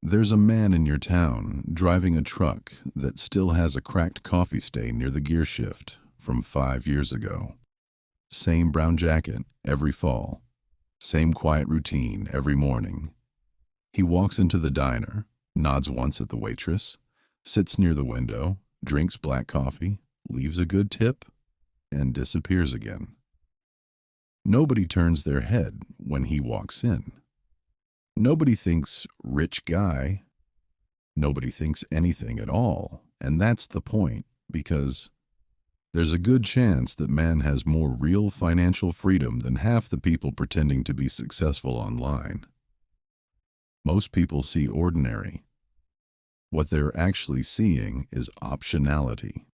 There's a man in your town driving a truck that still has a cracked coffee stain near the gear shift from 5 years ago. Same brown jacket every fall. Same quiet routine every morning. He walks into the diner, nods once at the waitress, sits near the window, drinks black coffee, leaves a good tip, and disappears again. Nobody turns their head when he walks in. Nobody thinks rich guy. Nobody thinks anything at all. And that's the point, because there's a good chance that man has more real financial freedom than half the people pretending to be successful online. Most people see ordinary. What they're actually seeing is optionality.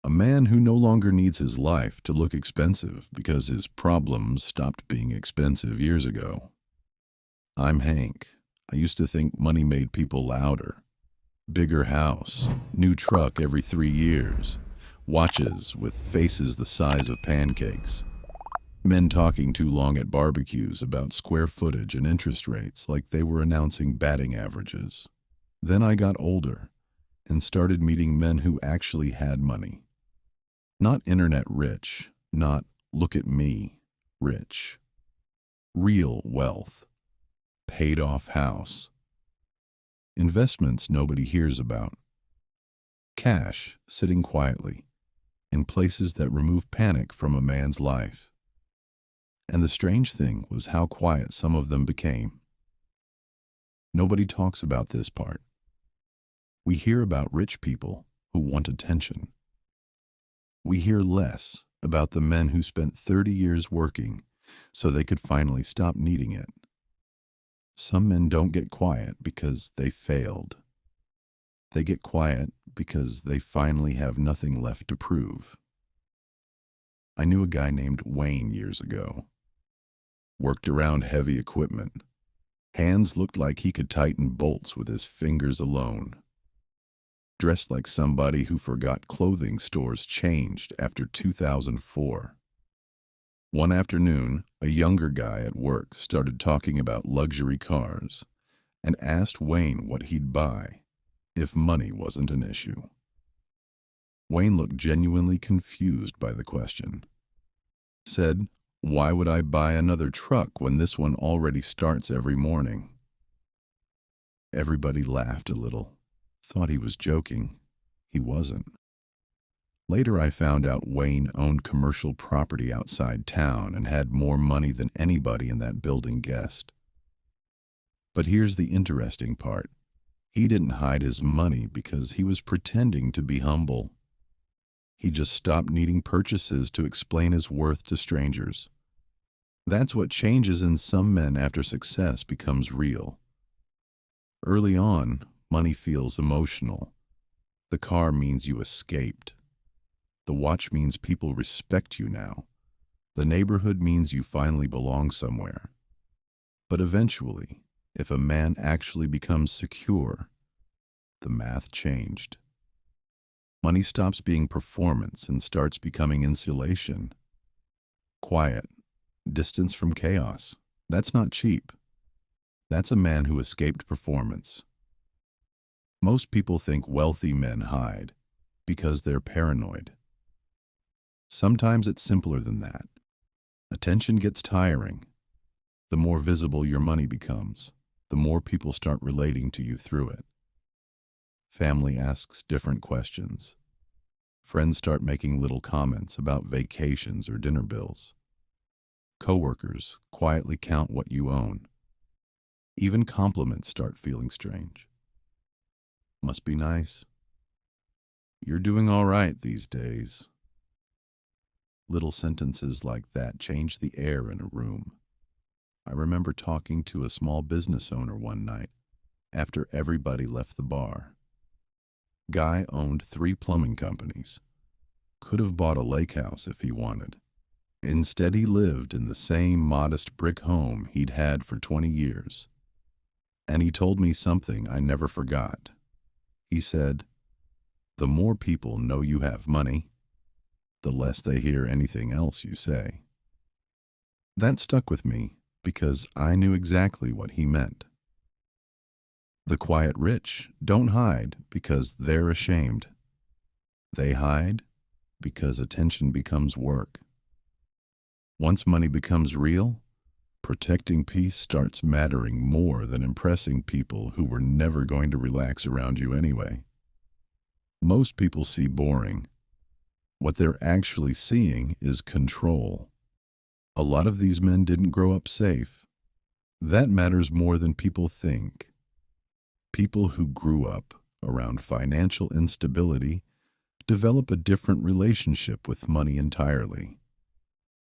A man who no longer needs his life to look expensive because his problems stopped being expensive years ago. I'm Hank. I used to think money made people louder. Bigger house, new truck every 3 years, watches with faces the size of pancakes, men talking too long at barbecues about square footage and interest rates like they were announcing batting averages. Then I got older and started meeting men who actually had money. Not internet rich, not look at me rich. Real wealth. Paid off house. Investments nobody hears about. Cash sitting quietly in places that remove panic from a man's life. And the strange thing was how quiet some of them became. Nobody talks about this part. We hear about rich people who want attention. We hear less about the men who spent 30 years working so they could finally stop needing it. Some men don't get quiet because they failed. They get quiet because they finally have nothing left to prove. I knew a guy named Wayne years ago. Worked around heavy equipment. Hands looked like he could tighten bolts with his fingers alone. Dressed like somebody who forgot clothing stores changed after 2004. One afternoon, a younger guy at work started talking about luxury cars and asked Wayne what he'd buy if money wasn't an issue. Wayne looked genuinely confused by the question. Said, "Why would I buy another truck when this one already starts every morning?" Everybody laughed a little. Thought he was joking. He wasn't. Later I found out Wayne owned commercial property outside town and had more money than anybody in that building guessed. But here's the interesting part. He didn't hide his money because he was pretending to be humble. He just stopped needing purchases to explain his worth to strangers. That's what changes in some men after success becomes real. Early on, money feels emotional. The car means you escaped. The watch means people respect you now. The neighborhood means you finally belong somewhere. But eventually, if a man actually becomes secure, the math changed. Money stops being performance and starts becoming insulation. Quiet, distance from chaos. That's not cheap. That's a man who escaped performance. Most people think wealthy men hide because they're paranoid. Sometimes it's simpler than that. Attention gets tiring. The more visible your money becomes, the more people start relating to you through it. Family asks different questions. Friends start making little comments about vacations or dinner bills. Coworkers quietly count what you own. Even compliments start feeling strange. Must be nice. You're doing all right these days. Little sentences like that change the air in a room. I remember talking to a small business owner one night after everybody left the bar. Guy owned 3 plumbing companies. Could have bought a lake house if he wanted. Instead, he lived in the same modest brick home he'd had for 20 years. And he told me something I never forgot. He said, "The more people know you have money, the less they hear anything else you say." That stuck with me because I knew exactly what he meant. The quiet rich don't hide because they're ashamed. They hide because attention becomes work. Once money becomes real, protecting peace starts mattering more than impressing people who were never going to relax around you anyway. Most people see boring. What they're actually seeing is control. A lot of these men didn't grow up safe. That matters more than people think. People who grew up around financial instability develop a different relationship with money entirely.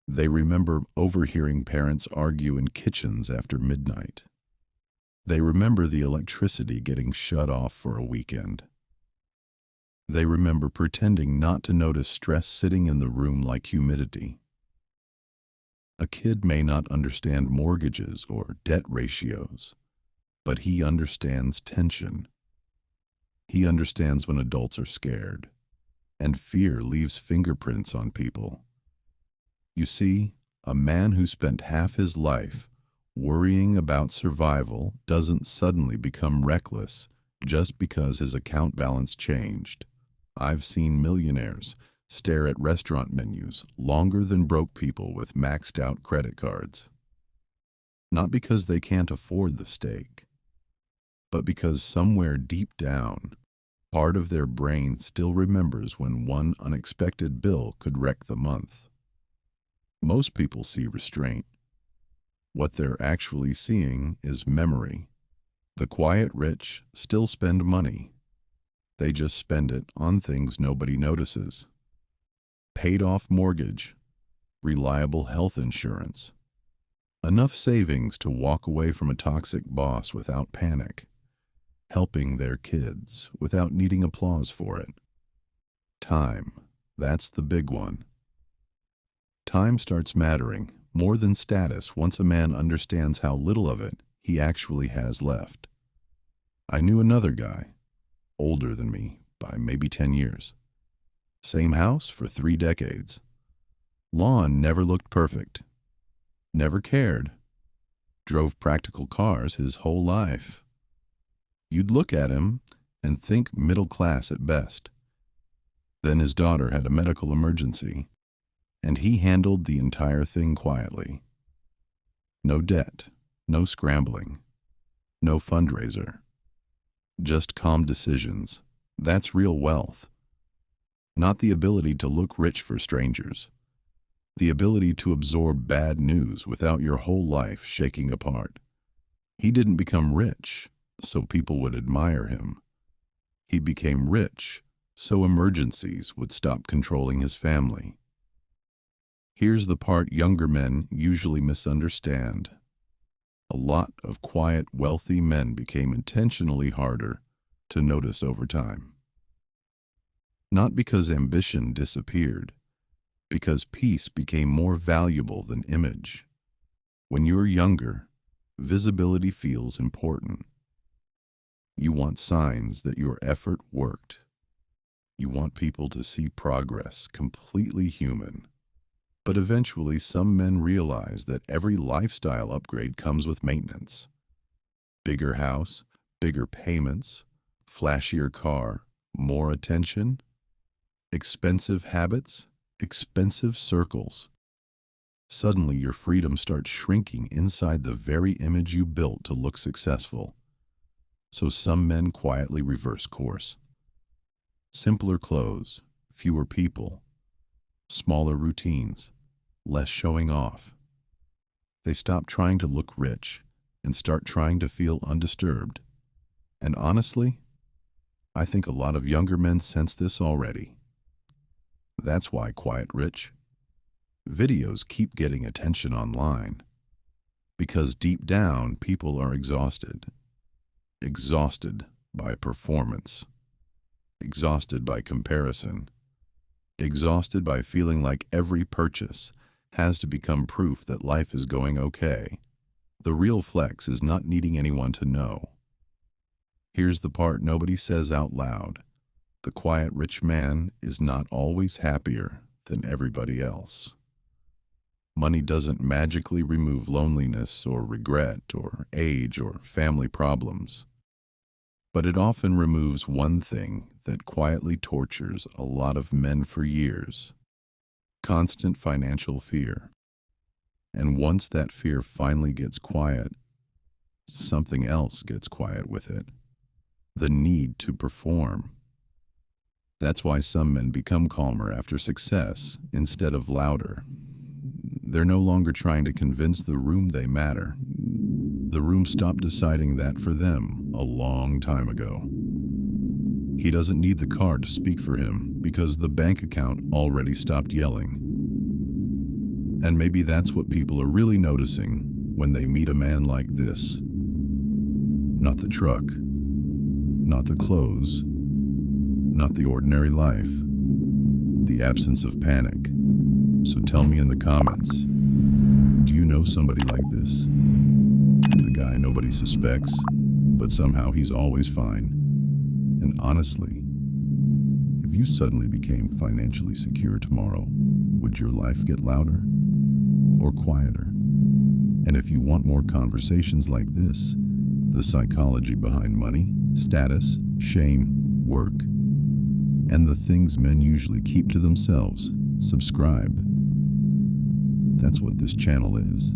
They remember overhearing parents argue in kitchens after midnight. They remember the electricity getting shut off for a weekend. They remember pretending not to notice stress sitting in the room like humidity. A kid may not understand mortgages or debt ratios, but he understands tension. He understands when adults are scared, and fear leaves fingerprints on people. You see, a man who spent half his life worrying about survival doesn't suddenly become reckless just because his account balance changed. I've seen millionaires stare at restaurant menus longer than broke people with maxed out credit cards. Not because they can't afford the steak, but because somewhere deep down, part of their brain still remembers when one unexpected bill could wreck the month. Most people see restraint. What they're actually seeing is memory. The quiet rich still spend money. They just spend it on things nobody notices. Paid off mortgage, reliable health insurance, enough savings to walk away from a toxic boss without panic, helping their kids without needing applause for it. Time, that's the big one. Time starts mattering more than status once a man understands how little of it he actually has left. I knew another guy, older than me by maybe 10 years. Same house for 3 decades. Lawn never looked perfect. Never cared. Drove practical cars his whole life. You'd look at him and think middle class at best. Then his daughter had a medical emergency, and he handled the entire thing quietly. No debt, no scrambling, no fundraiser. Just calm decisions. That's real wealth. Not the ability to look rich for strangers. The ability to absorb bad news without your whole life shaking apart. He didn't become rich so people would admire him. He became rich so emergencies would stop controlling his family. Here's the part younger men usually misunderstand. A lot of quiet, wealthy men became intentionally harder to notice over time. Not because ambition disappeared, because peace became more valuable than image. When you're younger, visibility feels important. You want signs that your effort worked. You want people to see progress, completely human. But eventually, some men realize that every lifestyle upgrade comes with maintenance. Bigger house, bigger payments, flashier car, more attention, expensive habits, expensive circles. Suddenly, your freedom starts shrinking inside the very image you built to look successful. So some men quietly reverse course. Simpler clothes, fewer people, smaller routines, less showing off. They stop trying to look rich and start trying to feel undisturbed. And honestly, I think a lot of younger men sense this already. That's why quiet rich videos keep getting attention online. Because deep down, people are exhausted. Exhausted by performance. Exhausted by comparison. Exhausted by feeling like every purchase has to become proof that life is going okay. The real flex is not needing anyone to know. Here's the part nobody says out loud. The quiet rich man is not always happier than everybody else. Money doesn't magically remove loneliness or regret or age or family problems. But it often removes one thing that quietly tortures a lot of men for years: constant financial fear. And once that fear finally gets quiet, something else gets quiet with it: the need to perform. That's why some men become calmer after success instead of louder. They're no longer trying to convince the room they matter. The room stopped deciding that for them a long time ago. He doesn't need the car to speak for him because the bank account already stopped yelling. And maybe that's what people are really noticing when they meet a man like this. Not the truck, not the clothes, not the ordinary life, the absence of panic. So tell me in the comments, do you know somebody like this? The guy nobody suspects, but somehow he's always fine. And honestly, if you suddenly became financially secure tomorrow, would your life get louder or quieter? And if you want more conversations like this, the psychology behind money, status, shame, work, and the things men usually keep to themselves, subscribe. That's what this channel is.